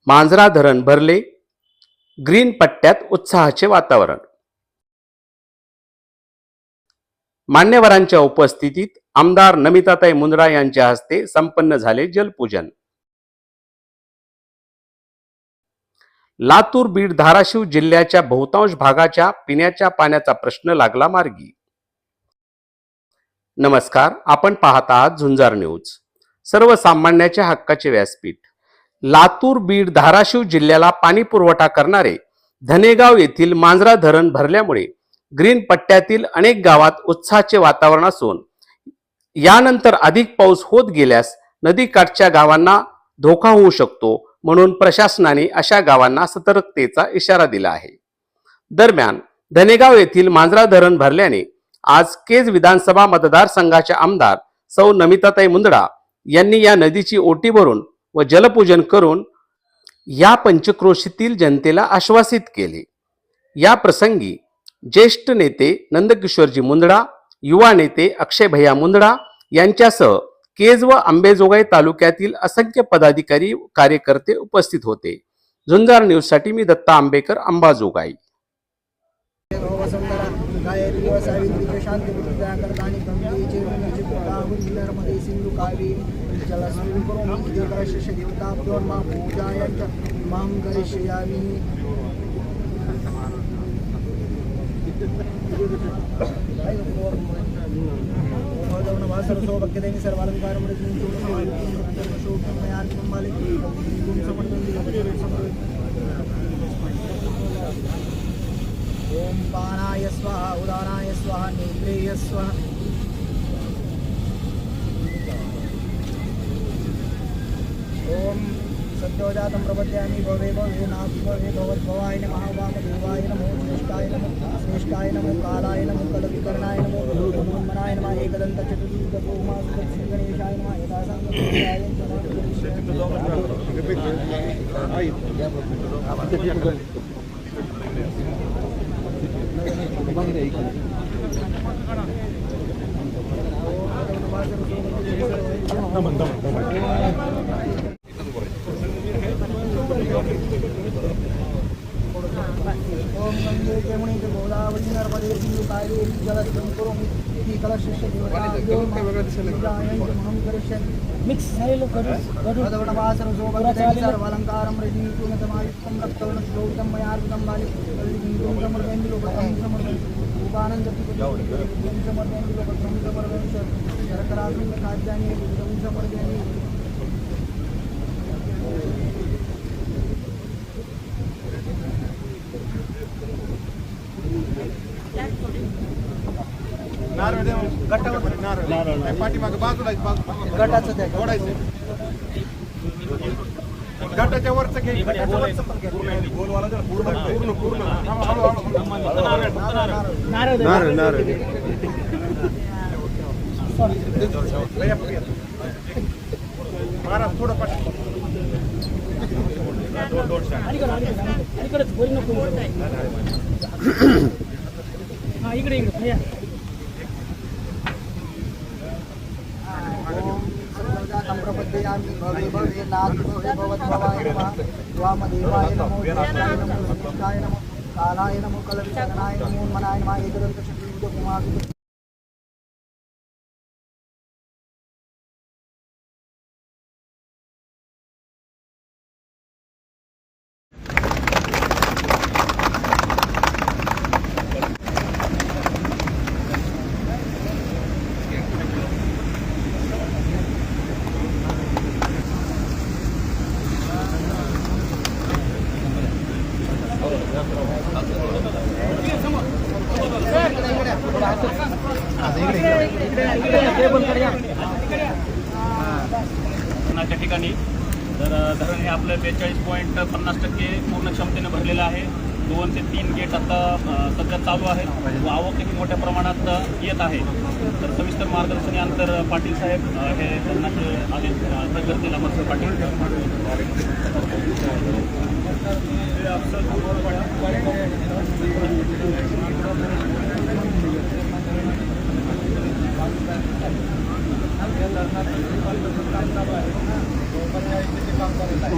मांजरा धरण भरले, ग्रीन पट्ट्यात उत्साहाचे वातावरण. मान्यवरांच्या उपस्थितीत आमदार नमिताताई मुंदडा यांच्या हस्ते संपन्न झाले जलपूजन. लातूर, बीड, धाराशिव जिल्ह्याच्या बहुतांश भागाच्या पिण्याच्या पाण्याचा प्रश्न लागला मार्गी. नमस्कार, आपण पाहत आहात झुंजार न्यूज, सर्वसामान्याच्या हक्काचे व्यासपीठ. लातूर, बीड, धाराशिव जिल्ह्याला पाणी पुरवठा करणारे धनेगाव येथील मांजरा धरण भरल्यामुळे ग्रीन पट्ट्यातील अनेक गावात उत्साहाचे वातावरण असून यानंतर अधिक पाऊस होत गेल्यास नदीकाठच्या गावांना धोका होऊ शकतो, म्हणून प्रशासनाने अशा गावांना सतर्कतेचा इशारा दिला आहे. दरम्यान धनेगाव येथील मांजरा धरण भरल्याने आज केज विधानसभा मतदारसंघाच्या आमदार सौ नमिताताई मुंदडा यांनी या नदीची ओटी भरून व जलपूजन करून या पंचक्रोशीतील जनतेला आश्वासित केले. या प्रसंगी ज्येष्ठ नेते नंदकिशोरजी मुंदडा, युवा नेते अक्षय भैया मुंदडा यांच्यासह केज व अंबेजोगाई तालुक्यातील असंख्य पदाधिकारी कार्यकर्ते उपस्थित होते. झुंजार न्यूज साठी मी दत्ता आंबेकर, अंबाजोगाई. ओम पानाय स्वाहा, उदानाय स्वाहा, नेत्रेय स्वाहा. ओम सद्योजातं प्रपद्यामि भवे भवे नाथ भवे भवद्भवाय नमः. वामदेवाय नमो, श्रेष्ठाय नमः, श्रेष्ठाय नमो, कालाय नमो, कलविकर्णाय नमो, हनुमन्मनाय नमः, एकदन्त चतुर्भुजोमा श्री गणेशाय नमः. ओम गंगे जमुनी गोदावरी नर्मदे सिंधु कावेरी जलस्मिन् कुरुमि इति कलशस्य मिक्स झालेलं करू सर्वालंकारं रजनीपूर्णतमायुक्तं रक्तवर्णं श्लोकं मयार्पितं बाले समर्पयामि शर्करात्मक खाद्यानि समर्पयामि. पाठीमागे बाजूला गटाचं त्या गटाच्या वरच घे, गोलवाला पूर्ण पूर्ण महाराज थोडं पाठी इकडे भैया. प्रपद्यामि भवे भवे नाथ भवे भवद्भवाय नमः. वामदेवाय नमो, श्रेष्ठाय नमो, श्रेष्ठाय नमो, कालाय नमो, कलविकर्णाय नमो, हनुमन्मनाय नमः, एकदन्त चतुर्भुजोमा. च्या ठिकाणी तर धरण हे आपलं 42.50% पूर्ण क्षमतेने भरलेलं आहे. 2 ते 3 गेट आता सध्या चालू आहेत व आवकही मोठ्या प्रमाणात येत आहे. तर सविस्तर मार्गदर्शन यानंतर पाटील साहेब हे धरणाचे आदेश करतील. अमरसर पाटील. काम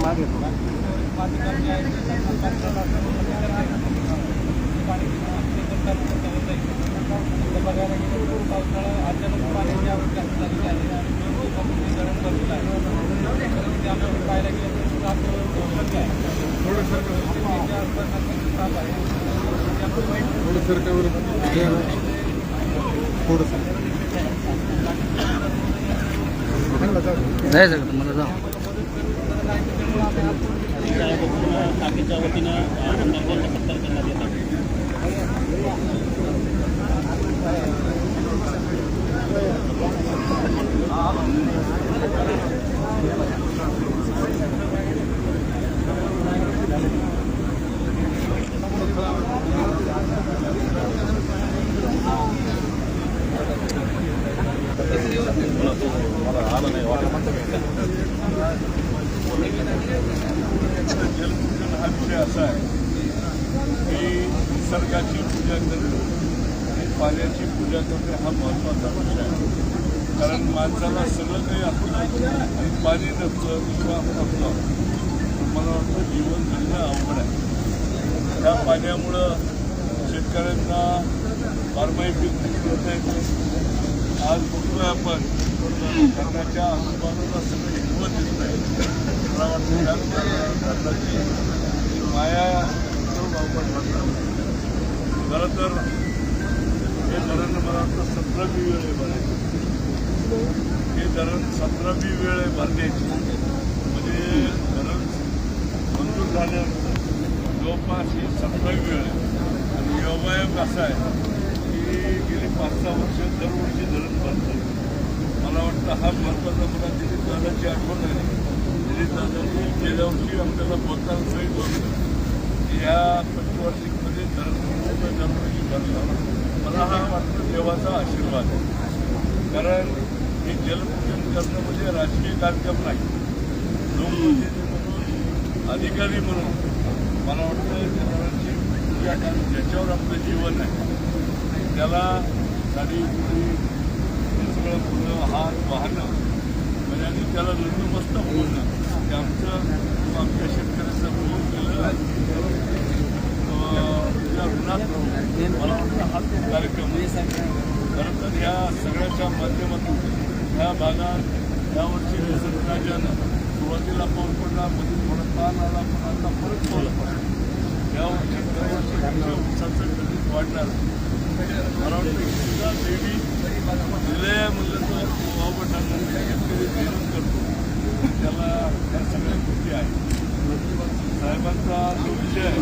बघायला गेलं तर पावसाळा अचानक पाण्याची आवक जास्त झालेली आहे आणि 2 दिवसापूर्वी धरण भरलेलं आहे. परिस्थिती आम्ही पाहायला गेलं तर साप आहे. परिस्थितीच्या आसपास साप आहे. टाकीच्या वतीनं आमदारांचा सत्कार करण्यात येत आहे. जलपूजन हा विषय असा आहे की निसर्गाची पूजा करणे आणि पाण्याची पूजा करणे हा महत्त्वाचा विषय आहे. कारण माणसाला सगळं काही असलं आणि पाणी नसलं किंवा नसलं मला वाटतं जीवन जगणं अवघड आहे. त्या पाण्यामुळं शेतकऱ्यांना बारमाही पीक घेता येते. आज बघतोय आपण धरणाच्या आजूबाजूला सगळं हिरवं दिसत आहे. मला वाटतं धरणाची माया करून अवघड वाटतं. खरं तर हे धरण मला वाटतं 17वी वेळ आहे भरायची. हे धरण 17वी वेळ आहे भरण्याची. म्हणजे धरण मंजूर झाल्यानंतर जवळपास ही 17वी वेळ आहे. आणि योगायोग असा आहे की गेली 5-6 वर्ष दरवर्षी धरण भरतं. मला वाटतं हा महत्त्वाचा मला दिलीप दादाची आठवण आहे. दिलीप दादांनी गेल्या वर्षी आपल्याला बोलताना सांगितलं की या पंचवार्षिकमध्ये धरण दरवर्षी भरलं. मला हा वाटतं देवाचा आशीर्वाद आहे. कारण हे जलपूजन करणं म्हणजे राजकीय कार्यक्रम नाही. लोकप्रतिनिधी म्हणून अधिकारी म्हणून मला वाटतं धरणाची पूजा करणं ज्याच्यावर आपलं जीवन आहे त्याला साडी हे सगळं फुलं हात वाहणं म्हणजे आणि त्याला नतमस्तक बोलणं हे आमच्या शेतकऱ्याचं बोलून केलेलं आहे. त्या ऋणात मला वाटतं हा कार्यक्रम खरं तर ह्या सगळ्याच्या माध्यमातून ह्या भागात यावर्षी निसर्गराजानं सुरुवातीला पाऊस पडला, मध्ये थोडा ताण आला, पण आता परत पाऊस पडला. यावर्षी दरवर्षी ऊसाचं गणित वाढणार. मला वाटतं सुद्धा देवी विलय म्हणलं तर वावटांना शेतकरी निर्माण करतो. त्याला ह्या सगळ्या गोष्टी आहेत. साहेबांचा जो विषय आहे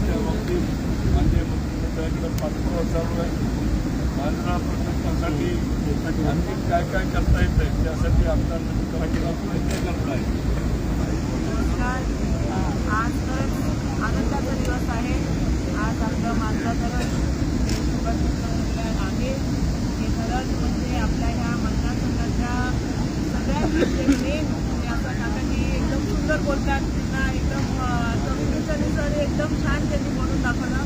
त्या बाबतीत माननीय मुख्यमंत्र्यांकडे पाठपुरावा चालू आहे. मांजरा प्रकल्पासाठी आणखी काय काय करता येतं आहे त्यासाठी आमदार प्रयत्न करत आहे. आज तर आनंदाचा दिवस आहे. आज आपलं मांजरा धरण आहे. हे धरण म्हणजे आपल्या ह्या मतदारसंघाच्या सगळ्यात मेन असं काकांनी एकदम सुंदर बोलतात. त्यांना एकदम जमिनीचं एकदम छान त्यांनी म्हणून दाखवलं.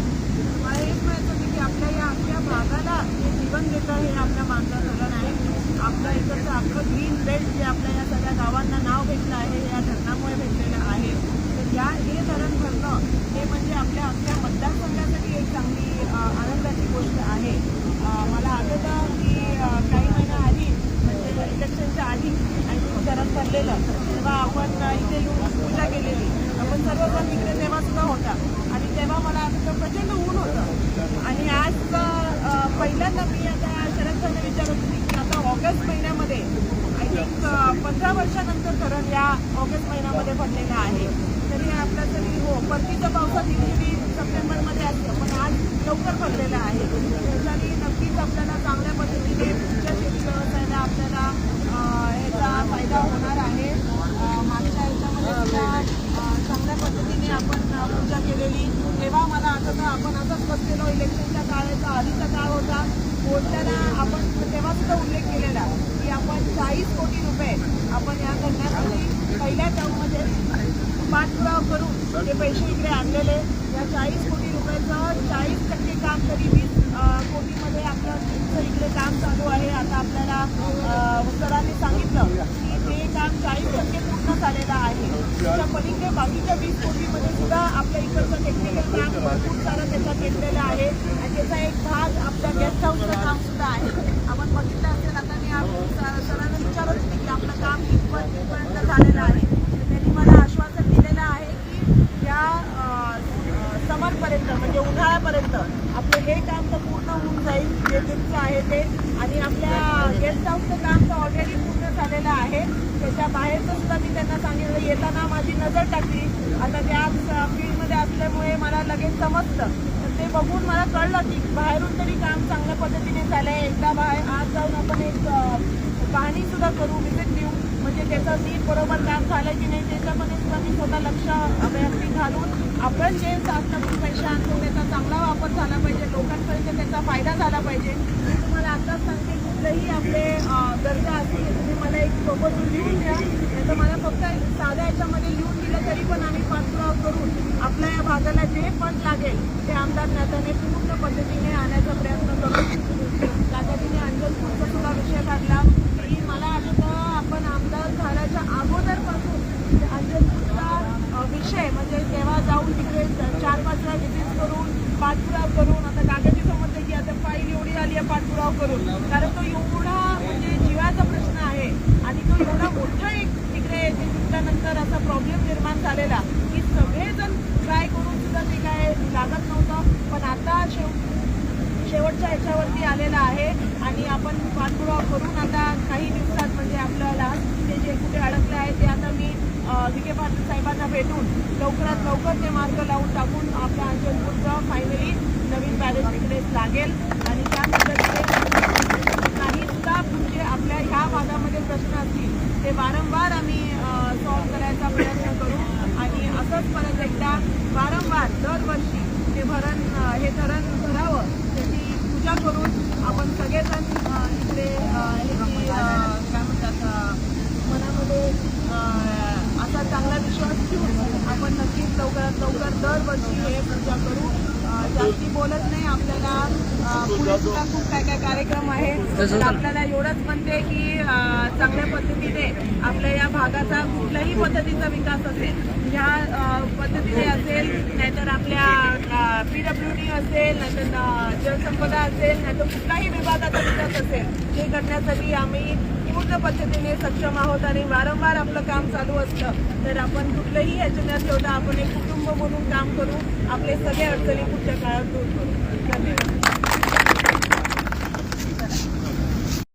मला हेच माहीत होतं की आपल्या या अख्ख्या भागाला जे जीवन देतं हे आपल्या मांजरा धरण आहे. आपल्या इकडचं अख्खं ग्रीन बेल्ट जे आपल्या या सगळ्या गावांना नाव भेटलं आहे या धरणामुळे भेटलेलं आहे. तर हे धरण भरणं हे म्हणजे आपल्या अख्ख्या मतदारसंघासाठी एक चांगली आनंदाची गोष्ट आहे. मला आठवतं की काही महिन्याआधी म्हणजे इलेक्शनच्या आधी आणि धरण भरलेलं तेव्हा आपण इथे येऊन पूजा केलेली. आपण सर्वजण इकडे तेव्हासुद्धा होता आणि तेव्हा मला आठवतं प्रचंड ऊन होतं. आणि आज पहिल्यांदा मी आता शरद सरांना विचारत होती की आता ऑगस्ट महिन्यामध्ये आय थिंक 15 वर्षानंतर धरण या ऑगस्ट महिन्यामध्ये भरलेलं आहे. तरी आपल्यासाठी हो परतीचं पावसात इथे सप्टेंबरमध्ये असतं पण आज लवकर भरलेलं आहे. त्याच्याने नक्कीच आपल्याला चांगल्या पद्धतीने पुढच्या शेती व्यवसायाला आपल्याला ह्याचा फायदा होणार आहे. मागच्या ह्याच्यामध्ये सुद्धा चांगल्या पद्धतीने आपण पूजा केलेली. तेव्हा मला आठवतं आपण असंच बसलेलो इलेक्शनच्या काळाचा आधीचा काळ होता. बोलताना आपण तेव्हा सुद्धा उल्लेख केलेला की आपण 40 कोटी रुपये आपण या करण्यासाठी पहिल्या टर्ममध्ये पाठपुरावा करून ते पैसे इकडे आणलेले. या 40 कोटी रुपयाचं 40% काम तरी 20 कोटीमध्ये आपलं इकडे काम चालू आहे. आता आपल्याला सरांनी सांगितलं की ते काम 40% पूर्ण झालेलं आहे. त्याच्या पलीकडे बाकीच्या 20 कोटीमध्ये सुद्धा आपल्या इकडचं टेक्निकल काम भरपूर सारं त्याच्यात घेतलेलं आहे आणि त्याचा एक भाग आपल्या गेस्ट हाऊसचं काम सुद्धा आहे. आपण बघितलं असेल, आता मी सरांना विचारत होते की आपलं काम कितपर्यंत झालेलं आहे. तर त्यांनी मला आश्वासन दिलेलं आहे की या समरपर्यंत म्हणजे उन्हाळ्यापर्यंत आपलं हे काम तर पूर्ण होऊन जाईल जे तुमचं आहे ते. आणि आपल्या गेस्ट हाऊसचं काम तर ऑलरेडी पूर्ण झालेलं आहे. त्याच्या बाहेरचं सुद्धा मी त्यांना सांगितलं, येताना माझी नजर टाकली. आता त्याच फील्डमध्ये असल्यामुळे मला लगेच समजतं. तर ते बघून मला कळलं की बाहेरून तरी काम चांगल्या पद्धतीने झालं आहे. एकदा बाहेर आज जाऊन आपण एक पाहणी सुद्धा करू, विजिट देऊ, म्हणजे त्याचं नीट बरोबर काम झालं की नाही त्याच्यामध्ये सुद्धा मी स्वतः लक्ष अभ्यासी घालून आपण जे शासनातून पैसे आणतो त्याचा चांगला वापर झाला पाहिजे, लोकांपर्यंत त्याचा फायदा झाला पाहिजे. मी तुम्हाला आत्ताच सांगते, कुठलेही आपले गरजा असतील तुम्ही मला एक प्रपोजल लिहून द्या, नाही तर मला फक्त साध्या याच्यामध्ये लिहून दिलं तरी पण आम्ही पाठपुरावा करून आपल्या या भागाला जे पण लागेल ते आमदार नात्याने पूर्ण पद्धतीने आणण्याचा प्रयत्न करू. त्याच्याने अंजनपूरचा सुद्धा विषय काढला की मला आठवतं आपण आमदार झाल्याच्या अगोदरपासून अंजनपूरचा विषय म्हणजे तेव्हा जाऊन तिकडे 4-5 वेळा व्हिजिट करून पाठपुरावा करून आता कागदी समजते की आता फाईल एवढी आली आहे पाठपुरावा करून, कारण तो एवढा म्हणजे जीवाचा प्रश्न आहे आणि तो एवढा मोठा एक तिकडे तिथल्यानंतर असा प्रॉब्लेम निर्माण झालेला की सगळेजण ट्राय करून सुद्धा ते काय लागत नव्हतं. पण आता शेवटच्या ह्याच्यावरती आलेला आहे आणि आपण पाठपुरावा करून आता काही दिवसात म्हणजे आपल्याला ते जे कुठे अडकले आहे ते आता मी विखे पाटील साहेबांना भेटून लवकरात लवकर ते मार्ग लावून टाकून आपल्या अंजनपूरचं फायनली नवीन बॅलेज तिकडेच लागेल. आणि त्या पद्धतीने काही सुद्धा म्हणजे आपल्या ह्या भागामध्ये प्रश्न असतील ते वारंवार आम्ही सॉल्व्ह करायचा प्रयत्न करू आणि असंच परत एकदा वारंवार दरवर्षी ते हे धरण भरावं त्याची पूजा करून आपण सगळेजण इकडे काय म्हणतात मनामध्ये असा चांगला विश्वास ठेवून आपण नक्कीच लवकरात लवकर दरवर्षी हे पूजा करू. जास्ती बोलत नाही, आपल्याला पुढे सुद्धा खूप काय काय कार्यक्रम आहे. तर आपल्याला एवढंच म्हणते की चांगल्या पद्धतीने आपल्या या भागाचा कुठल्याही पद्धतीचा विकास असेल, ह्या पद्धतीने असेल, नाहीतर आपल्या PWD असेल, नाहीतर जलसंपदा असेल, नाहीतर कुठलाही विभागाचा विकास असेल, हे करण्यासाठी आम्ही पूर्ण पद्धतीने सक्षम आहोत. आणि वारंवार आपलं काम चालू असतं तर आपण कुठलंही ह्याच्या ठेवता आपण एक कुटुंब म्हणून काम करू, आपले सगळे अडचणी पुढच्या काळात दूर करू. धन्यवाद.